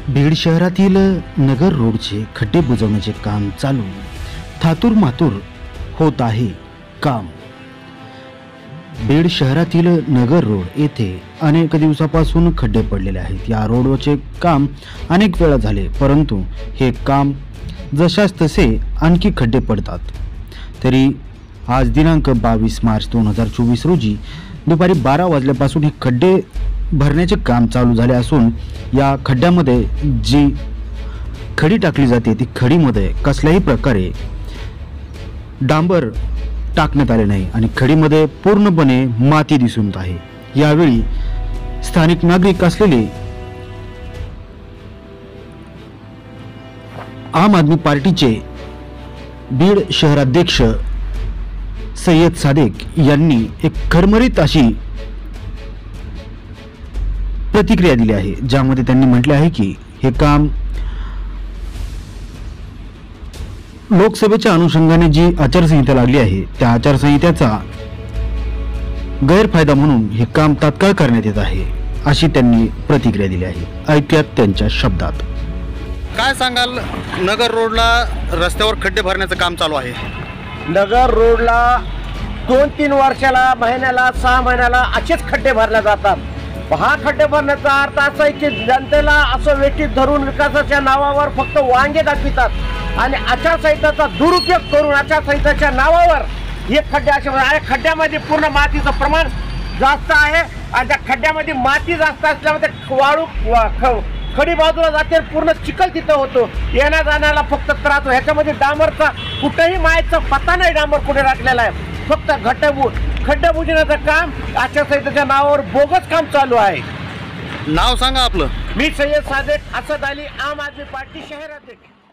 बीड शहरातील नगर रोडचे खड्डे बुजवण्याचे काम चालू थातूर मातूर होत आहे काम। बीड शहरातील नगर रोड येथे अनेक दिवसापासून खड्डे पडलेले आहेत। या रोडचे काम अनेक वेळा झाले, परंतु हे काम जशास तसे आणखी खड्डे पडतात। तरी आज दिनांक 22 मार्च 2024 रोजी दुपारी 12 वाजल्यापासून हे खड्डे भरण्याचे काम चालू झाले असून या खड्ड्यामध्ये जी खडी टाकली जाते ती खडीमध्ये कसल्याही प्रकारे डांबर टाकण्यात आले नाही आणि खडीमध्ये पूर्णपणे माती दिसून येत आहे। यावेळी स्थानिक नागरिक असलेले आम आदमी पार्टीचे बीड शहराध्यक्ष सय्यद सादेक यांनी एक खरमरीत अशी प्रतिक्रिया दिली आहे, ज्यामध्ये त्यांनी म्हटले आहे की हे काम लोकसभेच्या अनुषंगाने जी आचारसंहिता लागली आहे त्या आचारसंहितेचा गैरफायदा म्हणून हे काम तात्काळ करण्यात येत आहे, अशी त्यांनी प्रतिक्रिया दिली आहे। ऐकूयात त्यांच्या शब्दात। काय सांगाल, नगर रोडला रस्त्यावर खड्डे भरण्याचं काम चालू आहे। नगर रोडला 2-3 वर्षाला, महिन्याला, 6 महिन्याला असेच खड्डे भरले जातात। हा खड्डे भरण्याचा अर्थ असा आहे की जनतेला असं वेठीत धरून विकासाच्या नावावर फक्त वांगे दाखवितात आणि आचारसंहितेचा दुरुपयोग करून आचारसंहितेच्या नावावर हे खड्डे असे खड्ड्यामध्ये पूर्ण मातीचं प्रमाण जास्त आहे आणि त्या खड्ड्यामध्ये माती जास्त असल्यामुळे वाळू खडी बाजूला जाते, पूर्ण चिखल तिथं होतो, येण्या जाण्याला फक्त त्रास होतो। ह्याच्यामध्ये डांबरचा कुठेही मायेचा पत्ता नाही, डांबर कुठे टाकलेला आहे, फक्त खड्डे बुजवण्याचं काम आचारसंहितेच्या नावावर बोगस काम चालू आहे। नाव सांगा आपलं। मी सय्यद सादेक असद अली, आम आदमी पार्टी शहराध्यक्ष।